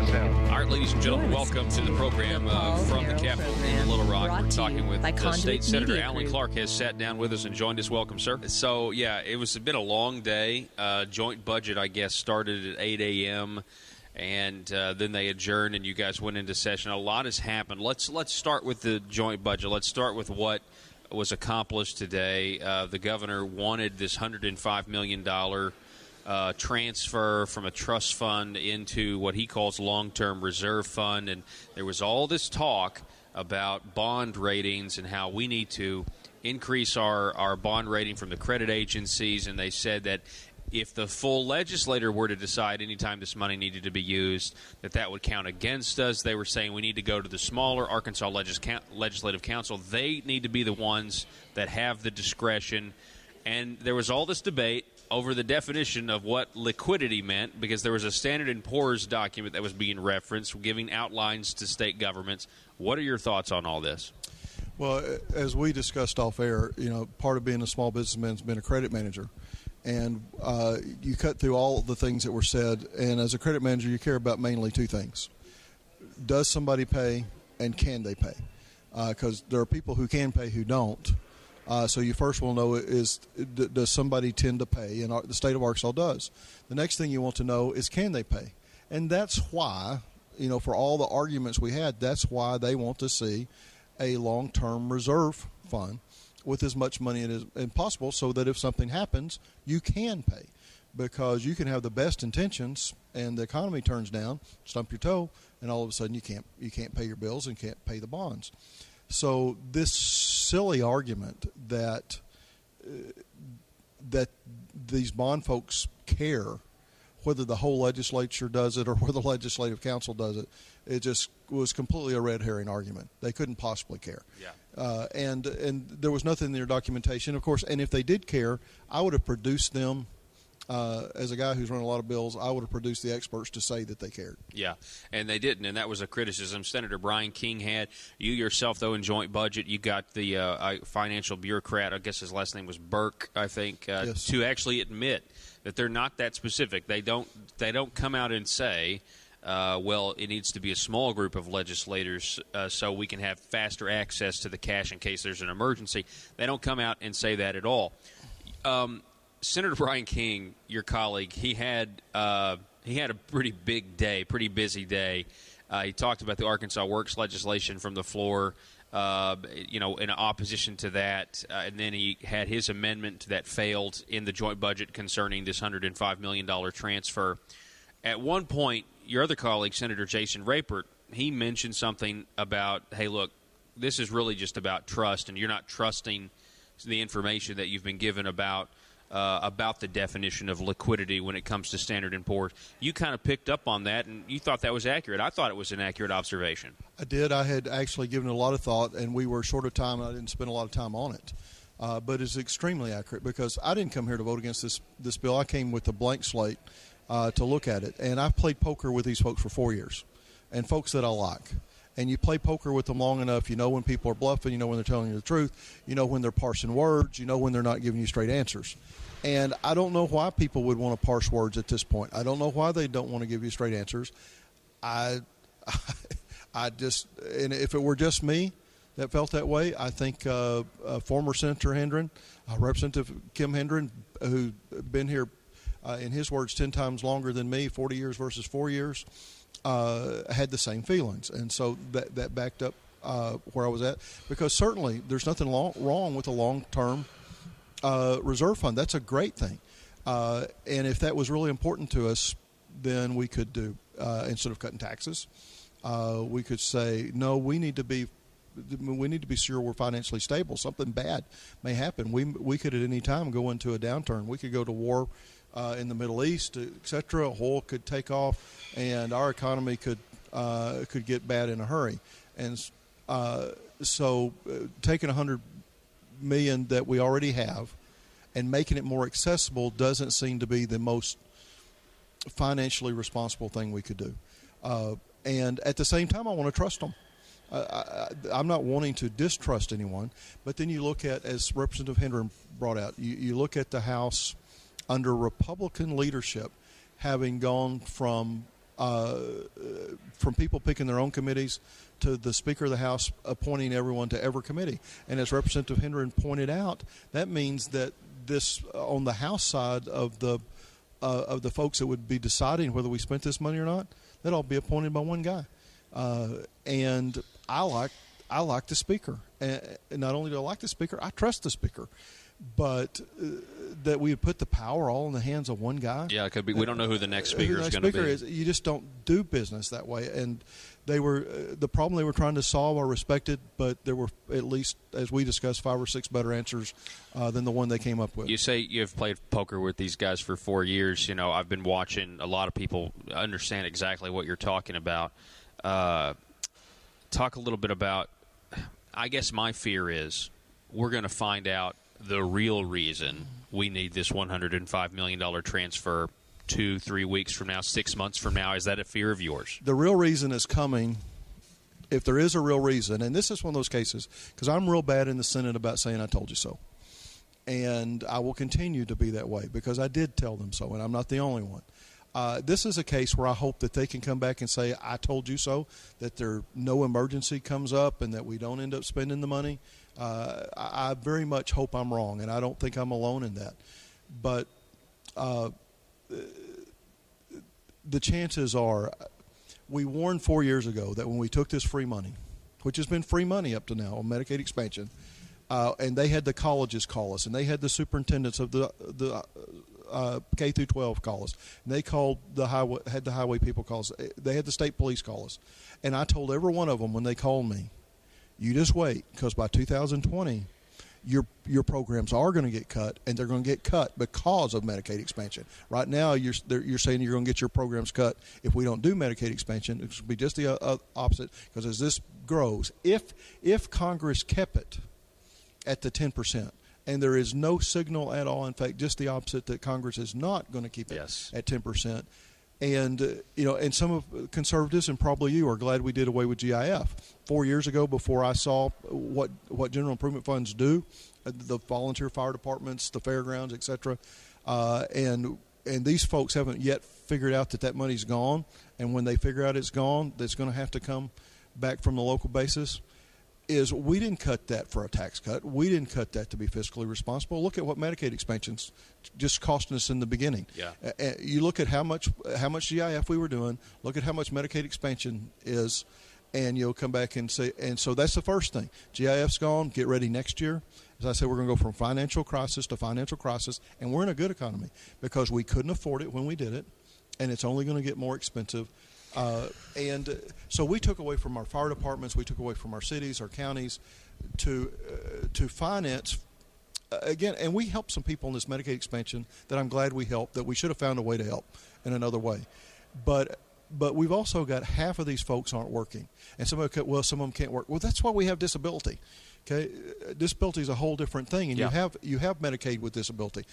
myself. All right, ladies and gentlemen, welcome to the program from the Capitol in Little Rock. We're talking with State Senator Alan Clark has sat down with us and joined us. Welcome, sir. So, yeah, it's been a long day. Joint budget, I guess, started at 8 a.m., and then they adjourned, and you guys went into session. A lot has happened. Let's start with the joint budget. Let's start with what was accomplished today. The governor wanted this $105 million transfer from a trust fund into what he calls long-term reserve fund, and there was all this talk about bond ratings and how we need to increase our bond rating from the credit agencies, and they said that if the full legislature were to decide anytime this money needed to be used, that would count against us. They were saying we need to go to the smaller Arkansas Legislative Council. They need to be the ones that have the discretion. And there was all this debate over the definition of what liquidity meant, because there was a Standard & Poor's document that was being referenced, giving outlines to state governments. What are your thoughts on all this? Well, as we discussed off air, part of being a small businessman has been a credit manager. And you cut through all the things that were said, and as a credit manager, you care about mainly two things. Does somebody pay, and can they pay? Because there are people who can pay who don't. So you first will know is, does somebody tend to pay? And the state of Arkansas does. The next thing you want to know is, can they pay? And that's why, for all the arguments we had, that's why they want to see a long-term reserve fund with as much money as possible, so that if something happens, you can pay. Because you can have the best intentions and the economy turns down, stump your toe, and all of a sudden you can't pay your bills and can't pay the bonds. So this silly argument that these bond folks care whether the whole legislature does it or whether the legislative council does it, it just was completely a red herring argument. They couldn't possibly care. Yeah. And there was nothing in their documentation, of course. And if they did care, I would have produced them. As a guy who's run a lot of bills, I would have produced the experts to say that they cared. Yeah, and they didn't, and that was a criticism Senator Brian King had. You yourself, though, in joint budget, you got the financial bureaucrat, I guess his last name was Burke, I think, yes, to actually admit that they're not that specific. They don't come out and say, well, it needs to be a small group of legislators so we can have faster access to the cash in case there's an emergency. They don't come out and say that at all. Senator Brian King, your colleague, he had a pretty big day, pretty busy day. He talked about the Arkansas Works legislation from the floor, in opposition to that, and then he had his amendment that failed in the joint budget concerning this $105 million transfer. At one point, your other colleague, Senator Jason Rapert, he mentioned something about, hey, look, this is really just about trust, and you're not trusting the information that you've been given about the definition of liquidity when it comes to Standard & Poor's. You kind of picked up on that, and you thought that was accurate. I thought it was an accurate observation. I did. I had actually given it a lot of thought, and we were short of time, and I didn't spend a lot of time on it. But it's extremely accurate, because I didn't come here to vote against this bill. I came with a blank slate to look at it. And I've played poker with these folks for 4 years, and folks that I like. And you play poker with them long enough, you know when people are bluffing, you know when they're telling you the truth, you know when they're parsing words, you know when they're not giving you straight answers. And I don't know why people would want to parse words at this point. I don't know why they don't want to give you straight answers. I just, and if it were just me that felt that way, I think former Senator Hendren, Representative Kim Hendren, who's been here, in his words, 10 times longer than me, 40 years versus 4 years, had the same feelings. And so that backed up where I was at, because certainly there's nothing wrong with a long-term reserve fund. That's a great thing. And if that was really important to us, then we could do, instead of cutting taxes, we could say, no, we need to be sure we're financially stable. Something bad may happen. We could at any time go into a downturn. We could go to war in the Middle East, etc. Oil could take off, and our economy could get bad in a hurry. And so taking $100 million that we already have and making it more accessible doesn't seem to be the most financially responsible thing we could do. And at the same time, I want to trust them. I'm not wanting to distrust anyone, but then you look at, as Representative Hendren brought out, you look at the House under Republican leadership having gone from from people picking their own committees to the Speaker of the House appointing everyone to every committee. And as Representative Hendren pointed out, that means that this on the House side of the folks that would be deciding whether we spent this money or not, they'd all be appointed by one guy. And I like the Speaker. And not only do I like the Speaker, I trust the Speaker. But that we would put the power all in the hands of one guy. Yeah, it could be. We don't know who the next speaker is going to be. You just don't do business that way. And they were the problem they were trying to solve. I respected, but there were at least, as we discussed, 5 or 6 better answers than the one they came up with. You say you've played poker with these guys for 4 years. You know, I've been watching a lot of people understand exactly what you're talking about. Talk a little bit about. I guess my fear is we're going to find out the real reason we need this $105 million transfer 2-3 weeks from now, 6 months from now. Is that a fear of yours? The real reason is coming, if there is a real reason, and this is one of those cases, because I'm real bad in the Senate about saying I told you so. And I will continue to be that way because I did tell them so, and I'm not the only one. This is a case where I hope that they can come back and say, I told you so, that no emergency comes up and that we don't end up spending the money. I very much hope I'm wrong, and I don't think I'm alone in that. But the chances are, we warned 4 years ago that when we took this free money, which has been free money up to now on Medicaid expansion, and they had the colleges call us, and they had the superintendents of the K through 12 call us, and they called the highway people call us. They had the state police call us, and I told every one of them when they called me, you just wait, because by 2020, your programs are going to get cut, and they're going to get cut because of Medicaid expansion. Right now, you're saying you're going to get your programs cut if we don't do Medicaid expansion. It should be just the opposite, because as this grows, if Congress kept it at the 10%, and there is no signal at all, in fact, just the opposite, that Congress is not going to keep it at 10%. And and some of conservatives, and probably you, are glad we did away with GIF 4 years ago. Before I saw what general improvement funds do, the volunteer fire departments, the fairgrounds, etc. And these folks haven't yet figured out that money's gone. And when they figure out it's gone, that's going to have to come back from the local basis. Is we didn't cut that for a tax cut. We didn't cut that to be fiscally responsible. Look at what Medicaid expansion's just costing us in the beginning. Yeah. You look at how much GIF we were doing. Look at how much Medicaid expansion is, and you'll come back and say. And so that's the first thing. GIF's gone. Get ready next year. As I said, we're going to go from financial crisis to financial crisis, and we're in a good economy because we couldn't afford it when we did it, and it's only going to get more expensive. And so we took away from our fire departments, we took away from our cities, our counties, to finance again. And we helped some people in this Medicaid expansion that I'm glad we helped. That we should have found a way to help in another way. But we've also got half of these folks aren't working, and some of them can't work. Well, that's why we have disability. Okay, disability is a whole different thing, and you have Medicaid with disability,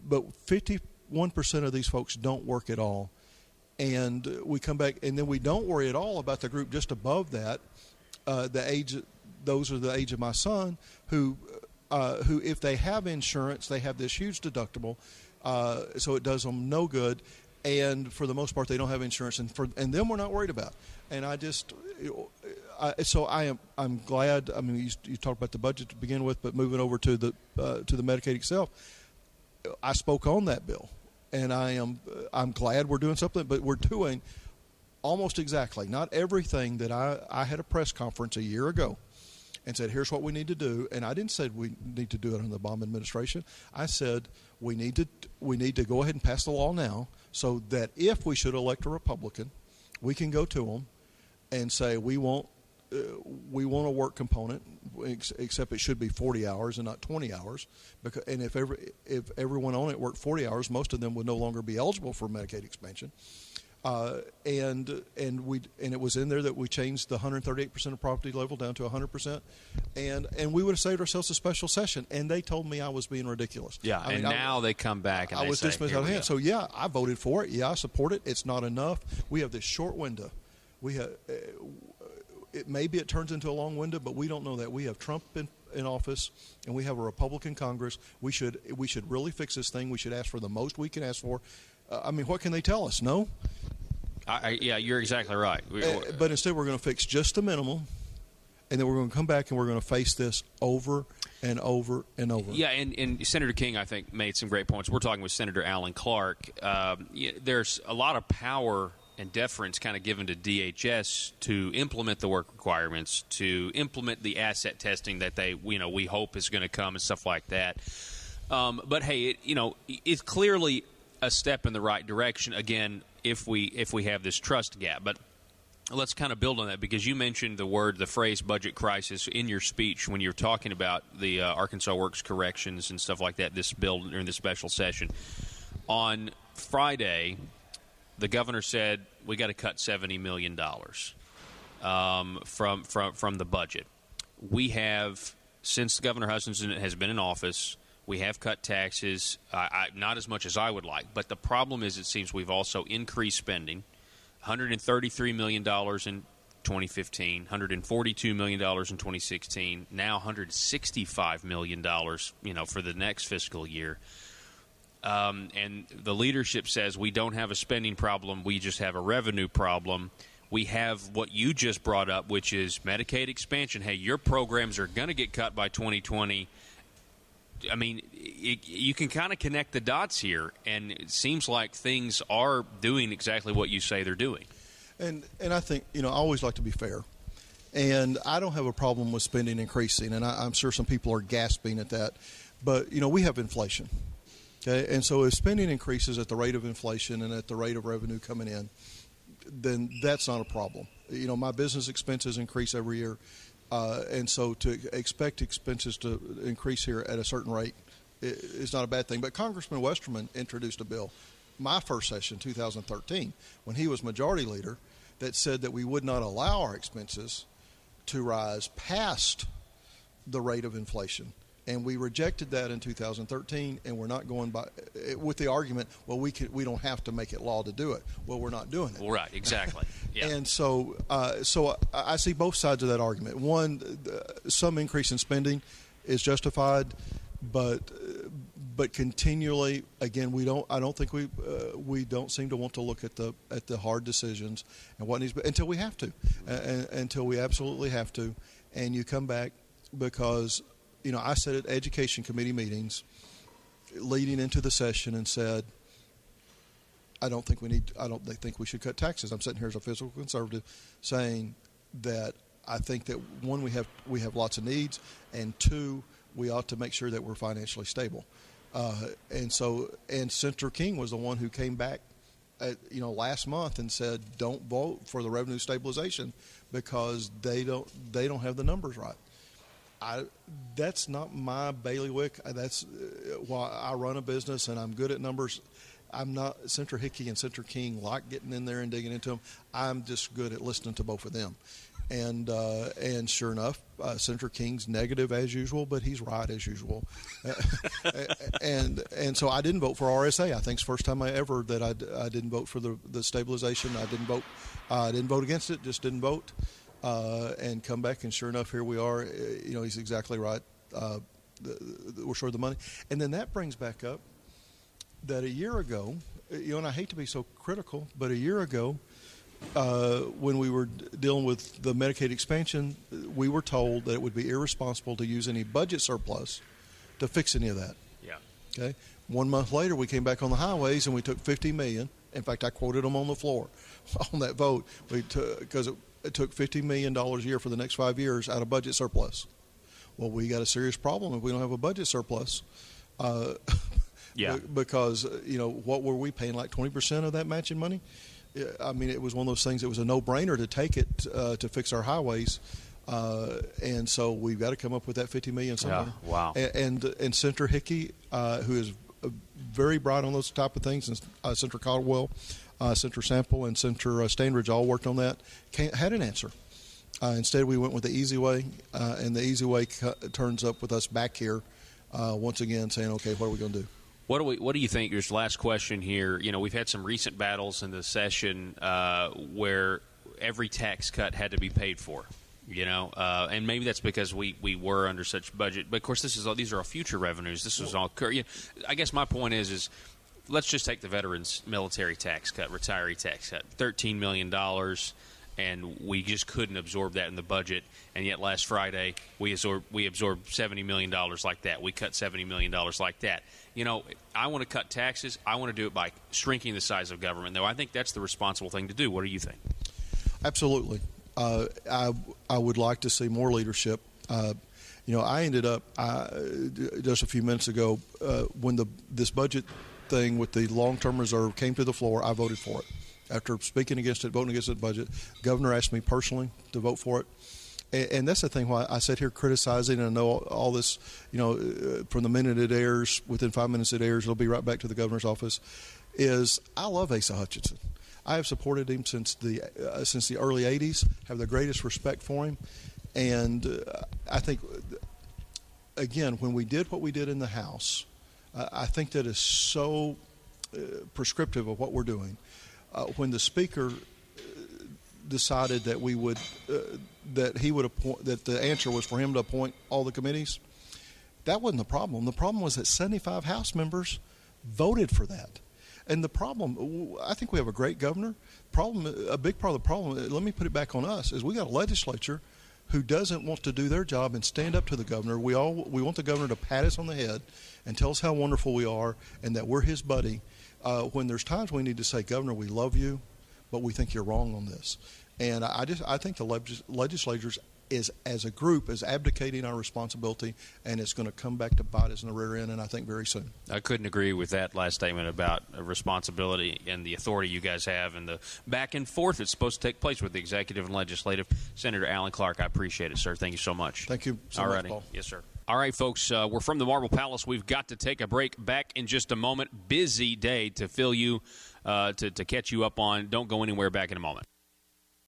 but 51% of these folks don't work at all. And we come back, and then we don't worry at all about the group just above that, those are the age of my son, who if they have insurance, they have this huge deductible, so it does them no good. And for the most part, they don't have insurance, and them we're not worried about. And I'm glad. I mean, you talked about the budget to begin with, but moving over to the Medicaid itself, I spoke on that bill. And I'm glad we're doing something, but we're doing almost exactly, not everything that I had a press conference a year ago and said, here's what we need to do. And I didn't say we need to do it under the Obama administration. I said we need to go ahead and pass the law now so that if we should elect a Republican, we can go to them and say we want a work component, except it should be 40 hours and not 20 hours. And if everyone on it worked 40 hours, most of them would no longer be eligible for Medicaid expansion. And it was in there that we changed the 138% of property level down to 100%, and we would have saved ourselves a special session. And they told me I was being ridiculous. Yeah, now they come back and I was dismissed out of hand. So yeah, I voted for it. Yeah, I support it. It's not enough. We have this short window. We have. Maybe it turns into a long window, but we don't know that. We have Trump in office, and we have a Republican Congress. We should really fix this thing. We should ask for the most we can ask for. I mean, what can they tell us? No? Yeah, you're exactly right. But instead, we're going to fix just the minimum, and then we're going to come back and we're going to face this over and over and over. Yeah, and Senator King, I think, made some great points. We're talking with Senator Alan Clark. There's a lot of power and deference kind of given to DHS to implement the work requirements, to implement the asset testing that we hope is going to come and stuff like that. But hey, it's clearly a step in the right direction. Again, if we have this trust gap, but let's kind of build on that, because you mentioned the phrase budget crisis in your speech when you're talking about the Arkansas Works corrections and stuff like that, this bill during the special session. On Friday, the governor said we got to cut $70 million from the budget. We have, since Governor Hutchinson has been in office, we have cut taxes, not as much as I would like. But the problem is, it seems we've also increased spending. $133 million in 2015, $142 million in 2016, now $165 million, for the next fiscal year. And the leadership says we don't have a spending problem, we just have a revenue problem. We have what you just brought up, which is Medicaid expansion. Hey, your programs are going to get cut by 2020. I mean, you can kind of connect the dots here, and it seems like things are doing exactly what you say they're doing. And I think, I always like to be fair. And I don't have a problem with spending increasing, and I'm sure some people are gasping at that. But, we have inflation. Okay? And so if spending increases at the rate of inflation and at the rate of revenue coming in, then that's not a problem. My business expenses increase every year. And so to expect expenses to increase here at a certain rate is not a bad thing. But Congressman Westerman introduced a bill, my first session, 2013, when he was majority leader, that said that we would not allow our expenses to rise past the rate of inflation. And we rejected that in 2013, and we're not going by with the argument, well, we don't have to make it law to do it. Well, we're not doing it. Well, right, exactly. Yeah. And so I see both sides of that argument. One, some increase in spending is justified, but continually, again, I don't think we don't seem to want to look at the hard decisions and what needs, until we have to, until we absolutely have to, and you come back because. I sat at education committee meetings leading into the session and said, I don't think we should cut taxes. I'm sitting here as a fiscal conservative saying that I think that, one, we have lots of needs, and two, we ought to make sure that we're financially stable. And Senator King was the one who came back last month and said, don't vote for the revenue stabilization because they don't have the numbers right. That's not my bailiwick. That's why I run a business and I'm good at numbers. I'm not Senator Hickey and Senator King like getting in there and digging into them. I'm just good at listening to both of them. And sure enough, Senator King's negative as usual, but he's right as usual. and so I didn't vote for RSA. I think it's the first time I didn't vote for the stabilization. I didn't vote against it. Just didn't vote. And come back, and sure enough, here we are. He's exactly right. We're short of the money. And then that brings back up that a year ago, and I hate to be so critical, but a year ago, when we were dealing with the Medicaid expansion, we were told that it would be irresponsible to use any budget surplus to fix any of that. Yeah. Okay. 1 month later, we came back on the highways and we took $50 million. In fact, I quoted them on the floor on that vote because it took $50 million a year for the next 5 years out of budget surplus. Well, we got a serious problem if we don't have a budget surplus. Yeah. Because, what were we paying, like 20% of that matching money? I mean, it was one of those things. It was a no-brainer to take it to fix our highways. And so we've got to come up with that $50 million somewhere. Yeah, wow. And Senator Hickey, who is very bright on those type of things, and Senator Caldwell, Senator Sample, and Senator Standridge all worked on that, had an answer. Instead, we went with the easy way, and the easy way turns up with us back here once again saying, okay, what are we going to do? What do you think? Your last question here. We've had some recent battles in the session where every tax cut had to be paid for. And maybe that's because we were under such budget. But of course, these are all future revenues. This was all. I guess my point is let's just take the veterans military tax cut, retiree tax cut, $13 million, and we just couldn't absorb that in the budget. And yet last Friday we absorbed $70 million like that. We cut $70 million like that. I want to cut taxes. I want to do it by shrinking the size of government, though. I think that's the responsible thing to do. What do you think? Absolutely. I would like to see more leadership. I ended up just a few minutes ago when this budget thing with the long-term reserve came to the floor, I voted for it. After speaking against it, voting against the budget, the governor asked me personally to vote for it. And that's the thing why I sit here criticizing, and I know all this, from the minute it airs, within 5 minutes it airs, it'll be right back to the governor's office, is I love Asa Hutchinson. I have supported him since the early 80s, have the greatest respect for him. And I think, again, when we did what we did in the House, I think that is so prescriptive of what we're doing. When the Speaker decided that that the answer was for him to appoint all the committees, that wasn't the problem. The problem was that 75 House members voted for that. And the problem, I think we have a great governor. A big part of the problem, let me put it back on us, is we got a legislature who doesn't want to do their job and stand up to the governor. We want the governor to pat us on the head and tell us how wonderful we are and that we're his buddy. When there's times we need to say, Governor, we love you, but we think you're wrong on this. And I think the legislatures as a group is abdicating our responsibility, and it's going to come back to bite us in the rear end, and I think very soon. I couldn't agree with that last statement about responsibility and the authority you guys have and the back and forth that's supposed to take place with the executive and legislative. Senator Alan Clark, I appreciate it, sir. Thank you so much. Thank you so much, Paul. Yes, sir. All right, folks, we're from the Marble Palace. We've got to take a break. Back in just a moment. Busy day to fill you, to catch you up on. Don't go anywhere. Back in a moment.